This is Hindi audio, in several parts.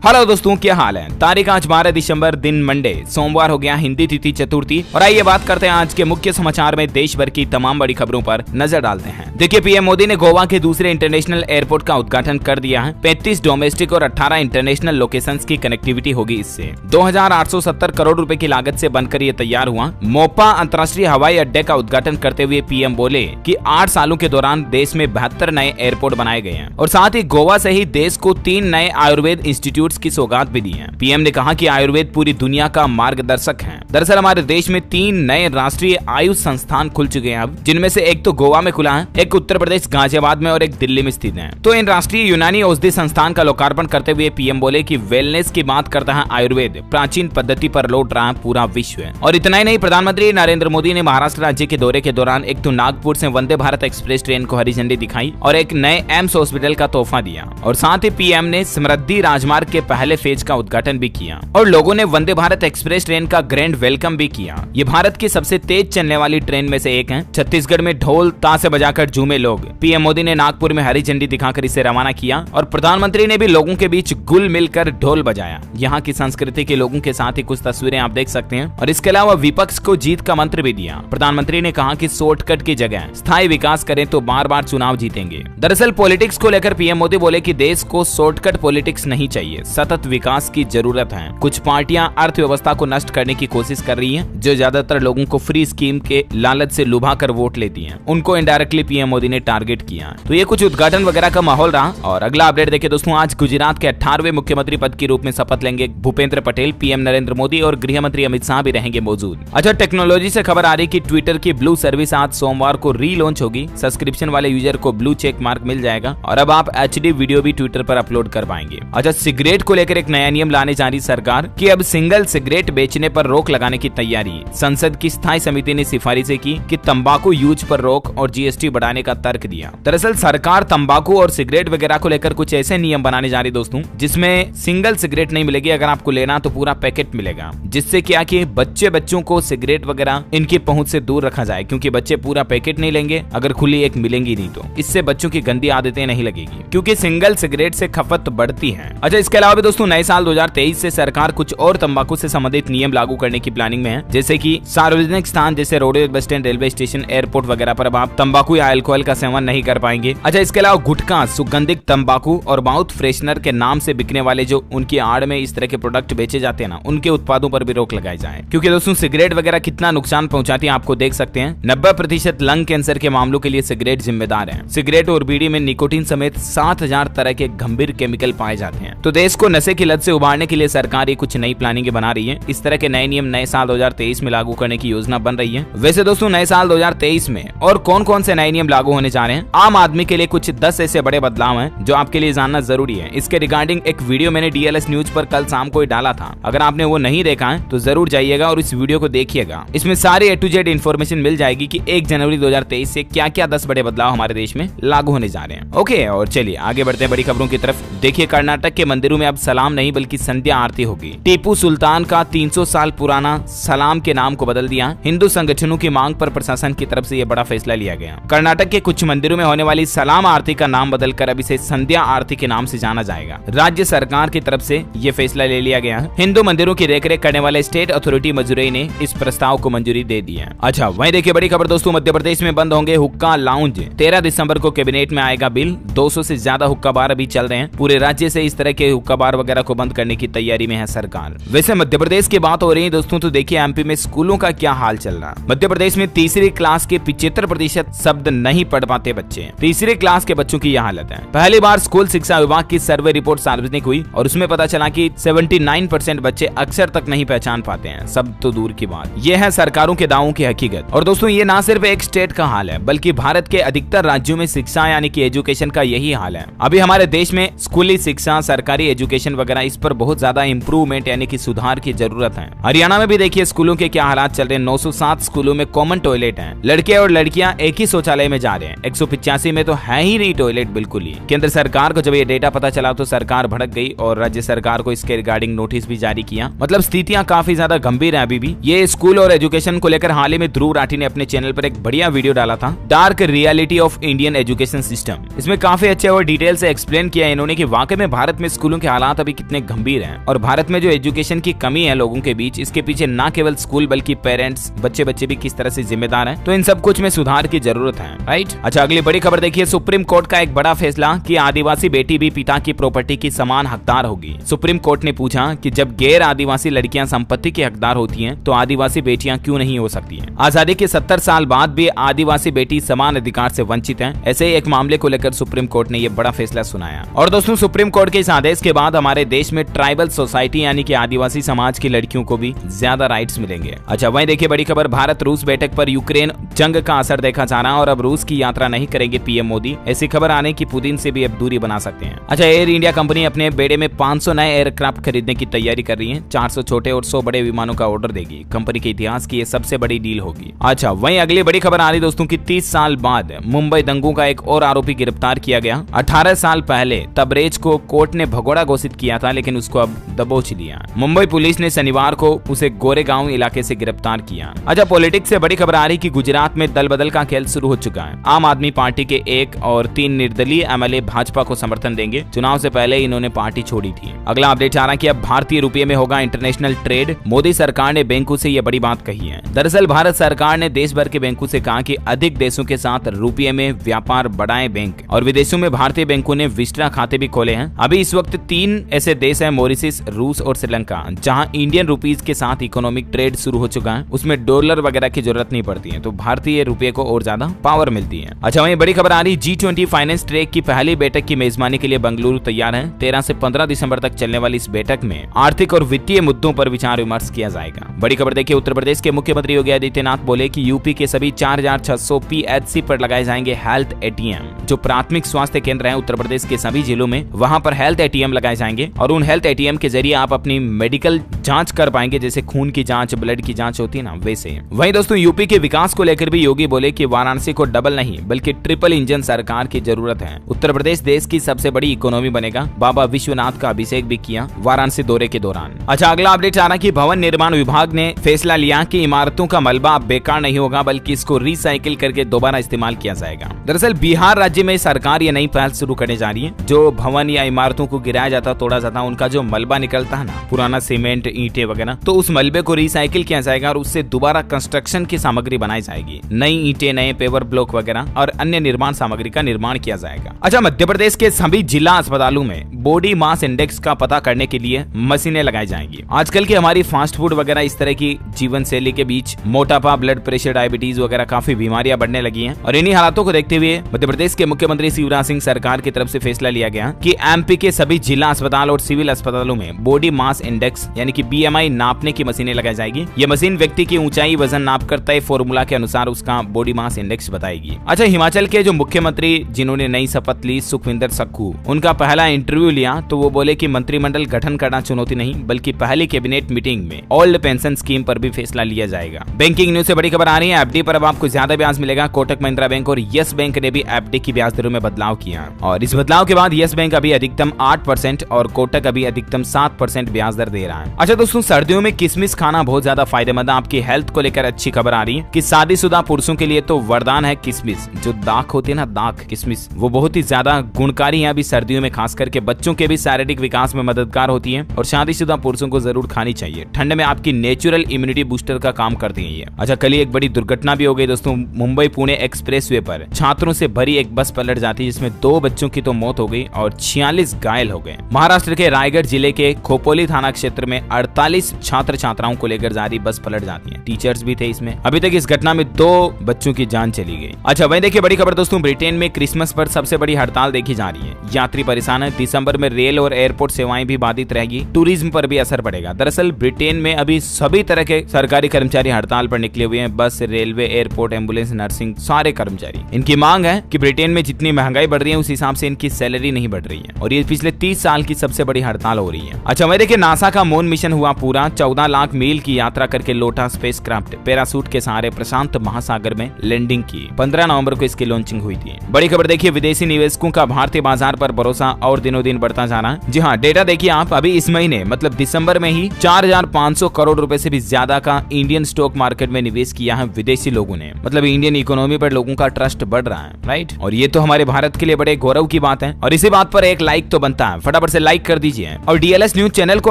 हेलो दोस्तों, क्या हाल है। तारीख आज 12 दिसंबर, दिन मंडे, सोमवार हो गया, हिंदी तिथि चतुर्थी। और आइए बात करते हैं आज के मुख्य समाचार में देश भर की तमाम बड़ी खबरों पर नजर डालते हैं। देखिए, पीएम मोदी ने गोवा के दूसरे इंटरनेशनल एयरपोर्ट का उद्घाटन कर दिया है। 35 डोमेस्टिक और 18 इंटरनेशनल लोकेशंस की कनेक्टिविटी होगी। इससे 2870 करोड़ रुपए की लागत से बनकर ये तैयार हुआ। मोपा अंतर्राष्ट्रीय हवाई अड्डे का उद्घाटन करते हुए पीएम बोले कि 8 सालों के दौरान देश में 72 नए एयरपोर्ट बनाए गए हैं और साथ ही गोवा से ही देश को 3 नए आयुर्वेद इंस्टीट्यूट की सौगात भी दी है। पीएम ने कहा कि आयुर्वेद पूरी दुनिया का मार्गदर्शक है। दरअसल हमारे देश में 3 नए राष्ट्रीय आयुष संस्थान खुल चुके हैं अब, जिनमें से एक तो गोवा में खुला है, एक उत्तर प्रदेश गाजियाबाद में और एक दिल्ली में स्थित है। तो इन राष्ट्रीय यूनानी औषधि संस्थान का लोकार्पण करते हुए पीएम बोले कि वेलनेस की बात करता है आयुर्वेद, प्राचीन पद्धति पर लौट रहा है पूरा विश्व। और इतना ही नहीं, प्रधानमंत्री नरेंद्र मोदी ने महाराष्ट्र राज्य के दौरे के दौरान एक तो नागपुर से वंदे भारत एक्सप्रेस ट्रेन को हरी झंडी दिखाई और एक नए एम्स हॉस्पिटल का तोहफा दिया। और साथ ही पीएम ने समृद्धि राजमार्ग के पहले फेज का उद्घाटन भी किया और लोगों ने वंदे भारत एक्सप्रेस ट्रेन का ग्रैंड वेलकम भी किया। ये भारत की सबसे तेज चलने वाली ट्रेन में से एक है। छत्तीसगढ़ में ढोल ताशे बजाकर झूमे लोग। पीएम मोदी ने नागपुर में हरी झंडी दिखाकर इसे रवाना किया और प्रधानमंत्री ने भी लोगों के बीच गुल मिलकर ढोल बजाया। यहाँ की संस्कृति के लोगों के साथ ही कुछ तस्वीरें आप देख सकते हैं। और इसके अलावा विपक्ष को जीत का मंत्र भी दिया। प्रधानमंत्री ने कहा कि शॉर्टकट की जगह स्थायी विकास करें तो बार बार चुनाव जीतेंगे। दरअसल पॉलिटिक्स को लेकर पीएम मोदी बोले कि देश को शॉर्टकट पॉलिटिक्स नहीं चाहिए, सतत विकास की जरूरत है। कुछ पार्टियां अर्थव्यवस्था को नष्ट करने की कोशिश कर रही हैं, जो ज्यादातर लोगों को फ्री स्कीम के लालच से लुभाकर वोट लेती हैं। उनको इनडायरेक्टली पीएम मोदी ने टारगेट किया। तो ये कुछ उद्घाटन वगैरह का माहौल रहा। और अगला अपडेट देखिए दोस्तों, आज गुजरात के 18वें मुख्यमंत्री पद के रूप में शपथ लेंगे भूपेंद्र पटेल। पीएम नरेंद्र मोदी और गृह मंत्री अमित शाह भी रहेंगे मौजूद। अच्छा, टेक्नोलॉजी से खबर आ रही कि ट्विटर की ब्लू सर्विस आज सोमवार को रीलॉन्च होगी। सब्सक्रिप्शन वाले यूजर को ब्लू चेक मार्क मिल जाएगा और अब आप HD वीडियो भी ट्विटर पर अपलोड कर पाएंगे। अच्छा, सिगरेट को लेकर एक नया नियम लाने जा रही सरकार कि अब सिंगल सिगरेट बेचने पर रोक लगाने की तैयारी। संसद की स्थायी समिति ने सिफारिशें की कि तंबाकू यूज पर रोक और GST बढ़ाने का तर्क दिया। दरअसल सरकार तंबाकू और सिगरेट वगैरह को लेकर कुछ ऐसे नियम बनाने जा रही दोस्तों, जिसमें सिंगल सिगरेट नहीं मिलेगी। अगर आपको लेना तो पूरा पैकेट मिलेगा, जिससे क्या कि बच्चों को सिगरेट वगैरह इनकी पहुंच से दूर रखा जाए, क्योंकि बच्चे पूरा पैकेट नहीं लेंगे अगर खुली एक मिलेंगी नहीं तो। इससे बच्चों की गंदी आदतें नहीं लगेगी, क्योंकि सिंगल सिगरेट से खपत बढ़ती है। अच्छा, इसके अलावा भी दोस्तों नए साल 2023 से सरकार कुछ और तंबाकू से संबंधित नियम लागू करने की प्लानिंग में है। जैसे कि सार्वजनिक स्थान जैसे roadways, bus stand, railway station, airport वगैरह पर अब आप तंबाकू या अल्कोहल का सेवन नहीं कर पाएंगे। अच्छा, इसके अलावा गुटखा, सुगंधित तंबाकू और माउथ फ्रेशनर के नाम से बिकने वाले जो उनकी आड़ में इस तरह के प्रोडक्ट बेचे जाते हैं ना, उनके उत्पादों पर भी रोक लगाई जाए। क्योंकि दोस्तों सिगरेट वगैरह कितना नुकसान पहुंचाती है आपको देख सकते हैं। 90% लंग कैंसर के मामलों के लिए सिगरेट जिम्मेदार है। सिगरेट और बीड़ी में निकोटीन समेत 7000 तरह के गंभीर केमिकल पाए जाते हैं। तो देश को नशे की लत से उबारने के लिए सरकार ये कुछ नई प्लानिंग बना रही है। इस तरह के नए नियम नए साल 2023 में लागू करने की योजना बन रही है। वैसे दोस्तों नए साल 2023 में और कौन कौन से नए नियम लागू होने जा रहे हैं, आम आदमी के लिए कुछ 10 ऐसे बड़े बदलाव हैं जो आपके लिए जानना जरूरी है। इसके रिगार्डिंग एक वीडियो मैंने DLS न्यूज पर कल शाम को ही डाला था। अगर आपने वो नहीं देखा है तो जरूर जाइएगा और इस वीडियो को देखिएगा। इसमें सारी A to Z इन्फॉर्मेशन मिल जाएगी कि 1 जनवरी 2023 से क्या क्या 10 बड़े बदलाव हमारे देश में लागू होने जा रहे हैं। ओके, और चलिए आगे बढ़ते हैं बड़ी खबरों की तरफ। देखिए, कर्नाटक के मंदिरों में अब सलाम नहीं बल्कि संध्या आरती होगी। टीपू सुल्तान का 300 साल पुराना सलाम के नाम को बदल दिया। हिंदू संगठनों की मांग पर प्रशासन की तरफ से यह बड़ा फैसला लिया गया। कर्नाटक के कुछ मंदिरों में होने वाली सलाम आरती का नाम बदलकर अब इसे संध्या आरती के नाम से जाना जाएगा। राज्य सरकार की तरफ से यह फैसला ले लिया गया है। हिंदू मंदिरों की देखरेख करने वाले स्टेट अथॉरिटी मदुरई ने इस प्रस्ताव को मंजूरी दे दी है। अच्छा, वहीं देखिए बड़ी खबर दोस्तों, मध्य प्रदेश में बंद होंगे हुक्का लाउंज। 13 दिसंबर को कैबिनेट में आएगा बिल। 200 से ज्यादा हुक्का बार अभी चल रहे हैं। पूरे राज्य से इस तरह के हुक्का बार वगैरह को बंद करने की तैयारी में है सरकार। वैसे मध्य प्रदेश की बात हो रही है दोस्तों, तो देखिए MP में स्कूलों का क्या हाल चल रहा है। मध्य प्रदेश में तीसरी क्लास के 75% शब्द नहीं पढ़ पाते बच्चे। तीसरी क्लास के बच्चों की यह हालत है। पहली बार स्कूल शिक्षा विभाग की सर्वे रिपोर्ट सार्वजनिक हुई और उसमें पता चला कि 79% बच्चे अक्षर तक नहीं पहचान पाते हैं। शब्द तो दूर की बात, यह है सरकारों के दावों की हकीकत। और दोस्तों ये ना सिर्फ एक स्टेट का हाल है, बल्कि भारत के अधिकतर राज्यों में शिक्षा यानी कि एजुकेशन का यही हाल है। अभी हमारे देश में स्कूली शिक्षा, सरकारी एजुकेशन वगैरह, इस पर बहुत ज्यादा इंप्रूवमेंट यानी कि सुधार की जरूरत है। हरियाणा में भी देखिए स्कूलों के क्या हालात चल रहे हैं। 907 स्कूलों में कॉमन टॉयलेट है। लड़के और लड़कियां एक ही शौचालय में जा रहे हैं। 185 में तो है ही नहीं टॉयलेट बिल्कुल ही। केंद्र सरकार को जब ये डेटा पता चला तो सरकार भड़क गई और राज्य सरकार को इसके रिगार्डिंग नोटिस भी जारी किया। मतलब स्थितियां काफी ज्यादा गंभीर है अभी भी। ये स्कूल और एजुकेशन को लेकर हाल ही में ध्रुव राठी ने अपने चैनल पर एक बढ़िया वीडियो डाला था, dark reality of Indian education system. इसमें काफी अच्छे और डिटेल से एक्सप्लेन किया इन्होंने कि वाकई में भारत में स्कूलों की के हालात अभी कितने गंभीर हैं और भारत में जो एजुकेशन की कमी है लोगों के बीच, इसके पीछे न केवल स्कूल बल्कि पेरेंट्स, बच्चे भी किस तरह से जिम्मेदार हैं। तो इन सब कुछ में सुधार की जरूरत है, राइट। अच्छा, अगली बड़ी खबर देखिए, सुप्रीम कोर्ट का एक बड़ा फैसला कि आदिवासी बेटी भी पिता की प्रॉपर्टी की समान हकदार होगी। सुप्रीम कोर्ट ने पूछा कि जब गैर आदिवासी लड़कियां संपत्ति की हकदार होती हैं, तो आदिवासी बेटियां क्यों नहीं हो सकती हैं। आजादी के 70 साल बाद भी आदिवासी बेटी समान अधिकार से वंचित हैं। ऐसे ही एक मामले को लेकर सुप्रीम कोर्ट ने यह बड़ा फैसला सुनाया। और दोस्तों, सुप्रीम कोर्ट के इस आदेश के बाद हमारे देश में ट्राइबल सोसाइटी यानी कि आदिवासी समाज की लड़कियों को भी ज्यादा राइट्स मिलेंगे। अच्छा, वहीं देखिए बड़ी खबर, भारत रूस बैठक पर यूक्रेन जंग का असर देखा जा रहा है और अब रूस की यात्रा नहीं करेंगे पीएम मोदी। ऐसी खबर आने की पुतिन से भी अब दूरी बना सकते हैं। अच्छा, एयर इंडिया कंपनी अपने बेड़े में 500 नए एयरक्राफ्ट खरीदने की तैयारी कर रही है। 400 छोटे और 100 बड़े विमानों का ऑर्डर देगी। कंपनी के इतिहास की यह सबसे बड़ी डील होगी। अच्छा, वहीं अगली बड़ी खबर आ रही दोस्तों की 30 साल बाद मुंबई दंगों का एक और आरोपी गिरफ्तार किया गया। 18 साल पहले तबरेज को कोर्ट ने भगोड़ा घोषित किया था, लेकिन उसको अब दबोच लिया। मुंबई पुलिस ने शनिवार को उसे गोरेगांव इलाके से गिरफ्तार किया। अच्छा, पॉलिटिक्स से बड़ी खबर आ रही कि गुजरात में दल बदल का खेल शुरू हो चुका है। आम आदमी पार्टी के 1 और 3 निर्दलीय एमएलए भाजपा को समर्थन देंगे। चुनाव से पहले इन्होंने पार्टी छोड़ी थी। अगला अपडेट आ रहा है कि अब भारतीय रुपये में होगा इंटरनेशनल ट्रेड। मोदी सरकार ने बैंकों से यह बड़ी बात कही है। दरअसल भारत सरकार ने देश भर के बैंकों से कहा कि अधिक देशों के साथ रुपये में व्यापार बढ़ाएं बैंक, और विदेशों में भारतीय बैंकों ने विस्ट्रा खाते भी खोले हैं। अभी इस वक्त 3 ऐसे देश हैं, मॉरिशस, रूस और श्रीलंका, जहां इंडियन रुपीज के साथ इकोनॉमिक ट्रेड शुरू हो चुका है। उसमें डॉलर वगैरह की जरूरत नहीं पड़ती है, तो भारतीय रुपये को और ज्यादा पावर मिलती है। अच्छा, वहीं बड़ी खबर आ रही, G20 फाइनेंस ट्रैक की पहली बैठक की मेजबानी के लिए बेंगलुरु तैयार है। 13 से 15 दिसंबर तक चलने वाली इस बैठक में आर्थिक और वित्तीय मुद्दों पर विचार विमर्श किया जाएगा। बड़ी खबर देखिए, उत्तर प्रदेश के मुख्यमंत्री योगी आदित्यनाथ बोले कि यूपी के सभी 4600 PHC पर लगाए जाएंगे हेल्थ ATM। जो प्राथमिक स्वास्थ्य केंद्र हैं उत्तर प्रदेश के सभी जिलों में, वहां पर हेल्थ ATM लगाए जाएंगे और उन हेल्थ ATM के जरिए आप अपनी मेडिकल जांच कर पाएंगे, जैसे खून की जांच, ब्लड की जांच होती है ना, वैसे। वहीं दोस्तों, यूपी के विकास को लेकर भी योगी बोले कि वाराणसी को डबल नहीं बल्कि ट्रिपल इंजन सरकार की जरूरत है। उत्तर प्रदेश देश की सबसे बड़ी इकोनॉमी बनेगा। बाबा विश्वनाथ का अभिषेक भी किया वाराणसी दौरे के दौरान। अच्छा, अगला अपडेट आ रहा कि भवन निर्माण विभाग ने फैसला लिया कि इमारतों का मलबा अब बेकार नहीं होगा, बल्कि इसको रिसाइकिल करके दोबारा इस्तेमाल किया जाएगा। दरअसल बिहार राज्य में सरकार ये नई पहल शुरू करने जा रही है। जो भवन या इमारतों को गिराया जाता, तोड़ा जाता, उनका जो मलबा निकलता है ना, पुराना सीमेंट, ईंटें वगैरह, तो उस मलबे को रिसाइकिल किया जाएगा और उससे दोबारा कंस्ट्रक्शन की सामग्री बनाई जाएगी। नई ईंटें, नए पेवर ब्लॉक वगैरह और अन्य निर्माण सामग्री का निर्माण किया जाएगा। अच्छा, मध्य प्रदेश के सभी जिला अस्पतालों में बॉडी मास इंडेक्स का पता करने के लिए मशीनें लगाई जाएंगी। आजकल की हमारी फास्ट फूड वगैरह इस तरह की जीवन शैली के बीच मोटापा, ब्लड प्रेशर, डायबिटीज वगैरह काफी बीमारियां बढ़ने लगी हैं और इन्हीं हालातों को देखते हुए मध्य प्रदेश के मुख्यमंत्री शिवराज सिंह सरकार की तरफ से फैसला लिया गया कि एमपी के सभी जिला अस्पताल और सिविल अस्पतालों में बॉडी मास इंडेक्स यानी कि BMI नापने की मशीनें लगाई जाएगी। ये मशीन व्यक्ति की ऊंचाई, वजन नापकर तय फॉर्मूला के अनुसार उसका बॉडी मास इंडेक्स बताएगी। अच्छा, हिमाचल के जो मुख्यमंत्री जिन्होंने नई शपथ ली, सुखविंदर सुक्खू, उनका पहला इंटरव्यू लिया तो वो बोले कि मंत्रिमंडल गठन करना चुनौती नहीं बल्कि पहली कैबिनेट मीटिंग में ओल्ड पेंशन स्कीम पर भी फैसला लिया जाएगा। बैंकिंग न्यूज से बड़ी खबर आ रही है, FD पर अब आपको ज्यादा ब्याज मिलेगा। कोटक महिंद्रा बैंक और यस बैंक ने भी FD की ब्याज दरों में बदलाव किया और इस बदलाव के बाद यस बैंक अभी अधिकतम 8% और कोटक अभी अधिकतम 7% ब्याज दर दे रहा है। अच्छा दोस्तों, सर्दियों में किशमिश खाना बहुत ज्यादा फायदेमंद है। आपकी हेल्थ को लेकर अच्छी खबर आ रही है कि शादीशुदा पुरुषों के लिए तो वरदान है किशमिश। जो दाख होती है ना, दाख किशमिश, वो बहुत ही ज्यादा गुणकारी है। अभी सर्दियों में खास करके बच्चों के भी शारीरिक विकास में मददगार होती है और शादीशुदा पुरुषों को जरूर खानी चाहिए। ठंड में आपकी नेचुरल इम्यूनिटी बूस्टर का काम करती है ये। अच्छा, कल एक बड़ी दुर्घटना भी हो गई दोस्तों। मुंबई पुणे एक्सप्रेसवे पर छात्रों से भरी एक बस पलट जाती है, जिसमें 2 बच्चों की तो मौत हो गई और 46 घायल हो गए। महाराष्ट्र के रायगढ़ जिले के खोपोली थाना क्षेत्र में 48 छात्र छात्राओं को लेकर जा रही बस पलट जाती है। टीचर्स भी थे इसमें। अभी तक इस घटना में 2 बच्चों की जान चली गई। अच्छा, वहीं देखिए बड़ी खबर दोस्तों, ब्रिटेन में क्रिसमस पर सबसे बड़ी हड़ताल देखी जा रही है। यात्री परेशान है। दिसंबर में रेल और एयरपोर्ट सेवाएं भी बाधित रहेगी। टूरिज्म पर भी असर पड़ेगा। दरअसल ब्रिटेन में अभी सभी तरह के सरकारी कर्मचारी हड़ताल पर निकले हुए हैं। बस, रेलवे, एयरपोर्ट, एम्बुलेंस, नर्सिंग, सारे कर्मचारी। इनकी मांग है कि ब्रिटेन में जितनी महंगाई बढ़ रही है उस हिसाब से इनकी सैलरी नहीं बढ़ रही है और ये पिछले 30 साल की सबसे बड़ी हड़ताल हो रही है। अच्छा, वहीं देखिए नासा का मून मिशन हुआ पूरा। 14 लाख मील की यात्रा करके लौटा स्पेसक्राफ्ट। पैरासूट के सहारे प्रशांत महासागर में लैंडिंग की। 15 नवंबर को इसकी लॉन्चिंग हुई थी। बड़ी खबर देखिए, विदेशी निवेशकों का भारतीय बाजार पर भरोसा और दिनों दिन बढ़ता जा रहा है। जी हाँ, डेटा देखिए आप, अभी इस महीने मतलब दिसंबर में ही 4500 करोड़ रुपए से भी ज्यादा का इंडियन स्टॉक मार्केट में निवेश किया है विदेशी लोगों ने। मतलब इंडियन इकोनॉमी पर लोगों का ट्रस्ट बढ़ रहा है, राइट। और ये तो हमारे भारत के लिए बड़े गौरव की बात है और इसी बात पर एक लाइक तो बनता है। फटाफट फटाफट से लाइक कर दीजिए और डीएलएस न्यूज चैनल को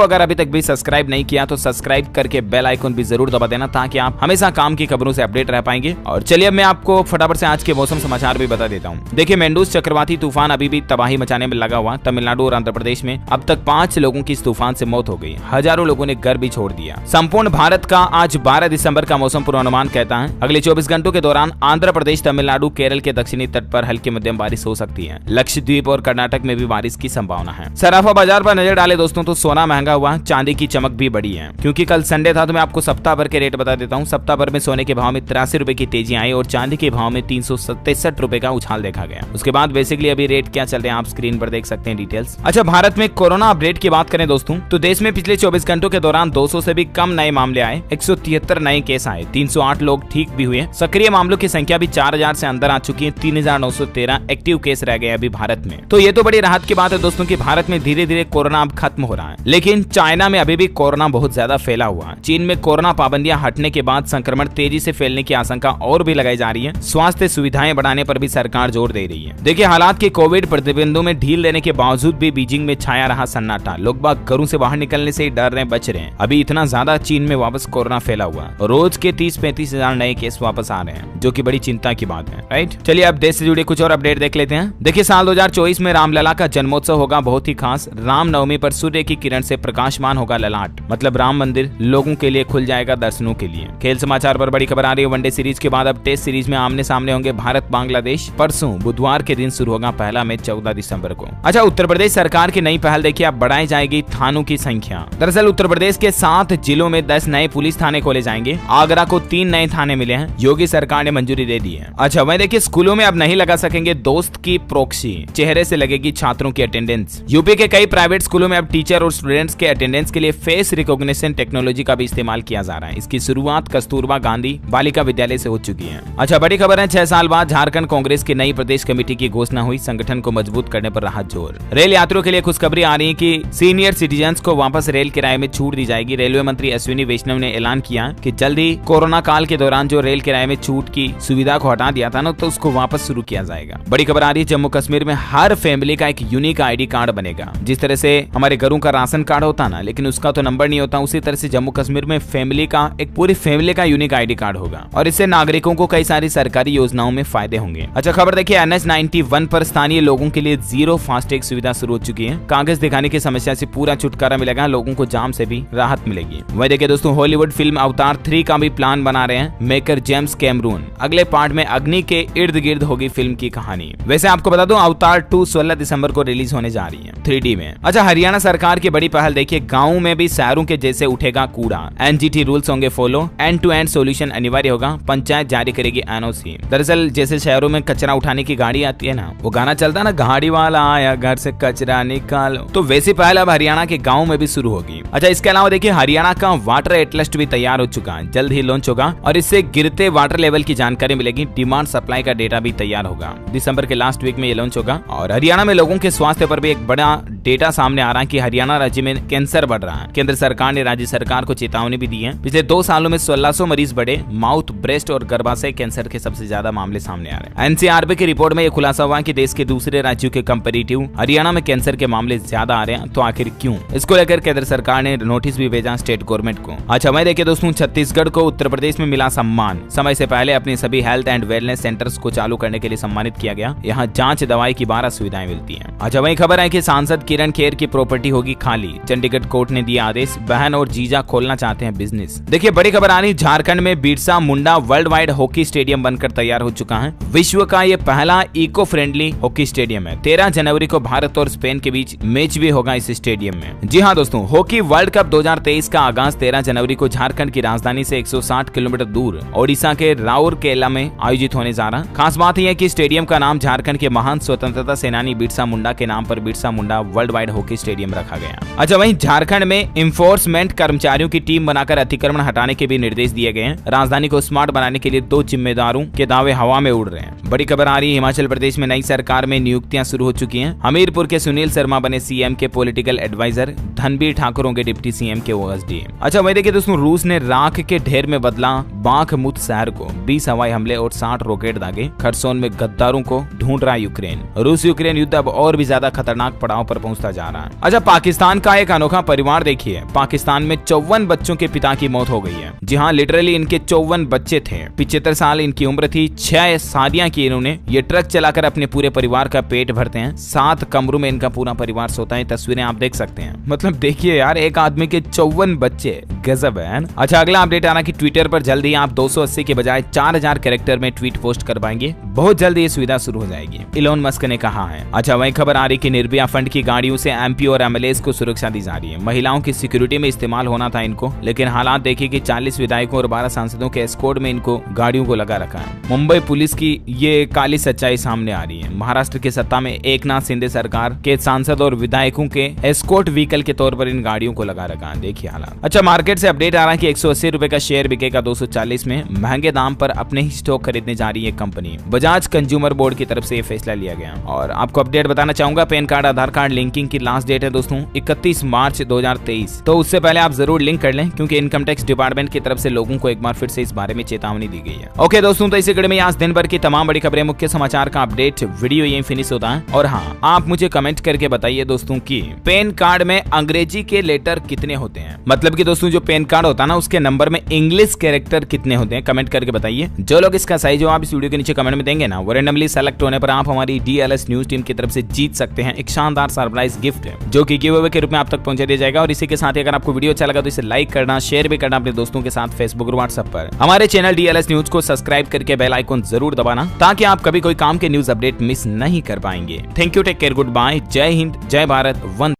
अगर अभी तक भी सब्सक्राइब नहीं किया तो सब्सक्राइब करके बेल आइकन भी जरूर दबा देना ताकि आप हमेशा काम की खबरों से अपडेट रह पाएंगे। और चलिए अब मैं आपको फटाफट से आज के मौसम समाचार भी बता देता हूँ। देखिए, मेंडूस चक्रवाती तूफान अभी भी तबाही मचाने में लगा हुआ। तमिलनाडु और आंध्र प्रदेश में अब तक 5 लोगों की इस तूफान से मौत हो गई। हजारों लोगों ने घर भी छोड़ दिया। संपूर्ण भारत का आज 12 दिसंबर का मौसम पूर्वानुमान कहता है अगले 24 घंटों के दौरान आंध्र प्रदेश, तमिलनाडु, केरल के दक्षिणी तट पर हल्की मध्यम बारिश हो सकती है। लक्षद्वीप और कर्नाटक में भी बारिश की संभावना है। सराफा बाजार पर नजर डाले दोस्तों तो सोना महंगा हुआ, चांदी की चमक भी बढ़ी है। क्योंकि कल संडे था तो मैं आपको सप्ताह भर के रेट बता देता हूँ। सप्ताह भर में सोने के भाव में 83 रुपए की तेजी आई और चांदी के भाव में 367 रुपए का उछाल देखा गया। उसके बाद बेसिकली अभी रेट क्या चल रहे हैं आप स्क्रीन पर देख सकते हैं डिटेल्स। अच्छा, भारत में कोरोना अपडेट की बात करें दोस्तों तो देश में पिछले 24 घंटों के दौरान 200 से भी कम नए मामले आए। 173 नए केस आए, 308 लोग ठीक भी हुए। सक्रिय मामलों की संख्या भी 4000 से अंदर आ चुकी है। 3913 एक्टिव केस रह गए अभी भारत में। तो ये तो बड़ी राहत की बात है दोस्तों कि भारत में धीरे धीरे कोरोना अब खत्म हो रहा है। लेकिन चाइना में अभी भी कोरोना बहुत ज्यादा फैला हुआ है। चीन में कोरोना पाबंदियां हटने के बाद संक्रमण तेजी से फैलने की आशंका और भी लगाई जा रही है। स्वास्थ्य सुविधाएं बढ़ाने पर भी सरकार जोर दे रही है। देखिए, हालात के कोविड प्रतिबंधों में ढील देने के बावजूद भी बीजिंग में छाया रहा सन्नाटा। लोग बाग घरों से बाहर निकलने से डर रहे, बच रहे हैं। अभी इतना ज्यादा चीन में वापस कोरोना फैला हुआ। रोज के 30-35 हजार नए केस वापस आ रहे हैं, जो कि बड़ी चिंता की बात है। राइट, चलिए अब देश से जुड़े कुछ और अपडेट देख लेते हैं। देखिए, साल 2024 में रामलला का जन्मोत्सव होगा बहुत ही खास। राम नवमी पर सूर्य की किरण से प्रकाशमान होगा ललाट। मतलब राम मंदिर लोगों के लिए खुल जाएगा दर्शनों के लिए। खेल समाचार पर बड़ी खबर आ रही है। वनडे सीरीज के बाद अब टेस्ट सीरीज में आमने सामने होंगे भारत बांग्लादेश। परसों बुधवार के दिन शुरू होगा पहला मैच 14 दिसंबर को। अच्छा, उत्तर प्रदेश सरकार की नई पहल देखिए, अब बढ़ाई जाएगी थानों की संख्या। दरअसल उत्तर प्रदेश के 7 जिलों में 10 नए पुलिस थाने खोले जाएंगे। आगरा को 3 नए थाने मिले हैं। योगी सरकार ने मंजूरी दे दी है। अच्छा, वहीं देखिए, स्कूलों में अब नहीं लगा सकेंगे दोस्त की प्रॉक्सी, चेहरे से लगेगी छात्रों की अटेंडेंस। यूपी के कई प्राइवेट स्कूलों में अब टीचर और स्टूडेंट्स के अटेंडेंस के लिए फेस रिकॉग्निशन टेक्नोलॉजी का भी इस्तेमाल किया जा रहा है। इसकी शुरुआत कस्तूरबा गांधी बालिका विद्यालय से हो चुकी है। अच्छा, बड़ी खबर है, 6 साल बाद झारखंड कांग्रेस की नई प्रदेश कमेटी की घोषणा हुई। संगठन को मजबूत करने पर रहा जोर। रेल यात्रियों के लिए खुशखबरी आ रही है कि सीनियर सिटीजन्स को वापस रेल किराए में छूट दी जाएगी। रेलवे मंत्री अश्विनी वैष्णव ने ऐलान किया कि जल्द ही कोरोना काल के दौरान जो रेल किराए में छूट की सुविधा को हटा दिया था ना, तो उसको वापस शुरू किया जाएगा। बड़ी खबर आ रही है, जम्मू कश्मीर में हर फैमिली का एक यूनिक आईडी कार्ड बनेगा। जिस तरह से हमारे घरों का राशन कार्ड होता ना, लेकिन उसका तो नंबर नहीं होता, उसी तरह से जम्मू कश्मीर में फैमिली का एक पूरी फैमिली का यूनिक आईडी कार्ड होगा और इससे नागरिकों को कई सारी सरकारी योजनाओं में फायदे होंगे। अच्छा, खबर देखिए, NH-91 पर स्थानीय लोगों के लिए 0 फास्टैग सुविधा शुरू हो चुकी है। कागज दिखाने की समस्या से पूरा छुटकारा मिलेगा, लोगों को जाम से भी राहत मिलेगी। वही देखिए दोस्तों, हॉलीवुड फिल्म अवतार 3 का भी प्लान बना रहे हैं मेकर जेम्स कैमरून। अगले पार्ट में अग्नि के इर्द गिर्द होगी फिल्म की कहानी। वैसे आपको बता दूं, अवतार 2 16 दिसंबर को रिलीज होने जा रही है 3D में। अच्छा, हरियाणा सरकार की बड़ी पहल देखिए, गाँव में भी शहरों के जैसे उठेगा कूड़ा। NGT रूल्स होंगे follow, end to end solution अनिवार्य होगा। पंचायत जारी करेगी NOC। दरअसल जैसे शहरों में कचरा उठाने की गाड़ी आती है ना, वो गाना चलता है ना, गाड़ी वाला आया घर से कचरा निकालो, तो वैसी पहल अब हरियाणा के गाँव में भी शुरू होगी। अच्छा, इसके अलावा देखिए, हरियाणा का वाटर एटलस भी तैयार हो चुका है, जल्द ही लॉन्च होगा और इससे गिरते वाटर लेवल की जानकारी मिलेगी। डिमांड सप्लाई का डेटा भी तैयार होगा। दिसंबर के लास्ट वीक में ये लॉन्च होगा और हरियाणा में लोगों के स्वास्थ्य पर भी एक बड़ा डेटा सामने आ रहा है कि हरियाणा राज्य में कैंसर बढ़ रहा है। केंद्र सरकार ने राज्य सरकार को चेतावनी भी दी है। पिछले 2 सालों में 1600 मरीज बढ़े। माउथ, ब्रेस्ट और गर्भाशय कैंसर के सबसे ज्यादा मामले सामने आ रहे हैं। NCRB की रिपोर्ट में यह खुलासा हुआ कि देश के दूसरे राज्यों के कंपैरेटिव हरियाणा में कैंसर के मामले ज्यादा आ रहे हैं। तो आखिर क्यों? इसको लेकर केंद्र सरकार ने नोटिस भी भेजा स्टेट गवर्नमेंट को। अच्छा, मैं देखिए दोस्तों, छत्तीसगढ़ को उत्तर प्रदेश में मिला सम्मान। समय से पहले अपने सभी हेल्थ एंड वेलनेस सेंटर्स को चालू करने के लिए सम्मानित किया गया। यहाँ जांच, दवाई की 12 सुविधाएं मिलती हैं। अच्छा, वही खबर है कि सांसद किरण खेर की प्रॉपर्टी होगी खाली। चंडीगढ़ कोर्ट ने दिया आदेश। बहन और जीजा खोलना चाहते हैं बिजनेस। देखिए, बड़ी खबर आ रही, झारखंड में Birsa Munda world wide hockey stadium बनकर तैयार हो चुका है। विश्व का ये पहला इको फ्रेंडली हॉकी स्टेडियम है। 13 जनवरी को भारत और स्पेन के बीच मैच भी होगा इस स्टेडियम में। जी हाँ दोस्तों, हॉकी वर्ल्ड कप 2023 का आगाज 13 जनवरी को झारखंड की राजधानी से 160 किलोमीटर दूर ओडिशा के राउरकेला में आयोजित होने जा रहा। खास बात यह है कि स्टेडियम का नाम झारखंड के महान स्वतंत्रता सेनानी बिरसा मुंडा के नाम पर Birsa Munda world wide hockey stadium रखा गया। अच्छा, वहीं झारखंड में इन्फोर्समेंट कर्मचारियों की टीम बनाकर अतिक्रमण हटाने के भी निर्देश दिए गए हैं। राजधानी को स्मार्ट बनाने के लिए 2 जिम्मेदारों के दावे हवा में उड़ रहे हैं। बड़ी खबर आ रही है, हिमाचल प्रदेश में नई सरकार में नियुक्तियां शुरू हो चुकी हैं। हमीरपुर के सुनील शर्मा बने सीएम के पॉलिटिकल एडवाइजर। धनबीर ठाकुर होंगे डिप्टी सीएम के OSD। अच्छा, वही देखिए दोस्तों, रूस ने राख के ढेर में बदला बाखमुत शहर को 20 हवाई हमले और 60 रॉकेट दागे। खरसोन में गद्दारों को ढूंढ रहा यूक्रेन। रूस यूक्रेन युद्ध अब और भी ज्यादा खतरनाक पड़ाव पर पहुंचता जा रहा है। अच्छा, पाकिस्तान का एक अनोखा परिवार देखिए। पाकिस्तान में 54 बच्चों के पिता की मौत हो गई है। जी हाँ, लिटरली इनके 54 बच्चे थे। 75 साल इनकी उम्र थी। 6 शादियां की इन्होंने। ये ट्रक चलाकर अपने पूरे परिवार का पेट भरते हैं। 7 कमरों में इनका पूरा परिवार सोता है। तस्वीरें आप देख सकते हैं। मतलब देखिए यार, एक आदमी के 54 बच्चे, गजब है। अच्छा, अगला अपडेट आ रहा कि ट्विटर पर जल्द ही आप 280 के बजाय 4000 कैरेक्टर में ट्वीट पोस्ट कर पाएंगे। बहुत जल्द ये सुविधा शुरू हो जाएगी, इलोन मस्क ने कहा है। अच्छा, वही खबर आ रही कि निर्भया फंड की गाड़ियों से एमपी और एमएलएस को सुरक्षा दी जा रही है। महिलाओं की सिक्योरिटी में इस्तेमाल होना था इनको, लेकिन हालात देखिए कि 40 विधायकों और 12 सांसदों के एस्कॉर्ट में इनको गाड़ियों को लगा रखा है। मुंबई पुलिस की ये काली सच्चाई सामने आ रही है। महाराष्ट्र की सत्ता में एकनाथ शिंदे सरकार के सांसद और विधायकों के एस्कॉर्ट व्हीकल के तौर पर इन गाड़ियों को लगा रखा है। देखिए हालात। अच्छा, मार्केट से अपडेट आ रहा है कि 180 रुपए का शेयर बिकेगा 240 में। महंगे दाम पर अपने ही स्टॉक खरीदने जा रही है कंपनी। बजाज कंज्यूमर बोर्ड की तरफ से ये फैसला लिया गया। और आपको अपडेट बताना चाहूंगा, पैन कार्ड आधार कार्ड लिंकिंग की लास्ट डेट है दोस्तों 31 मार्च 2023। तो उससे पहले आप जरूर लिंक कर लें, क्योंकि इनकम टैक्स डिपार्टमेंट की तरफ से लोगों को एक बार फिर से इस बारे में चेतावनी दी गई है। ओके दोस्तों, तो इसी कड़ी में आज दिन भर की तमाम बड़ी खबरें, मुख्य समाचार का अपडेट वीडियो यही फिनिश होता है। और हाँ, आप मुझे कमेंट करके बताइए दोस्तों की पैन कार्ड में अंग्रेजी के लेटर कितने होते हैं। मतलब कि दोस्तों जो पैन कार्ड होता है ना, उसके नंबर में इंग्लिश कैरेक्टर कितने होते हैं, कमेंट करके बताइए। जो लोग इसका सही जवाब इस वीडियो के नीचे कमेंट में देंगे ना, वो रैंडमली सेलेक्ट होने पर आप हमारी डीएलएस न्यूज टीम की तरफ से जीत सकते हैं एक शानदार सरप्राइज गिफ्ट, जो कि गिव अवे के रूप में आप तक पहुंचा दिया जाएगा। और इसी के साथ ही अगर आपको वीडियो अच्छा लगा तो इसे लाइक करना, शेयर भी करना अपने दोस्तों के साथ फेसबुक और व्हाट्सएप पर। हमारे चैनल डीएलएस न्यूज को सब्सक्राइब करके बेल आइकन जरूर दबाना, ताकि आप कभी कोई काम के न्यूज अपडेट मिस नहीं कर पाएंगे। Thank you, take care, good bye, जय हिंद, जय भारत, वंदे।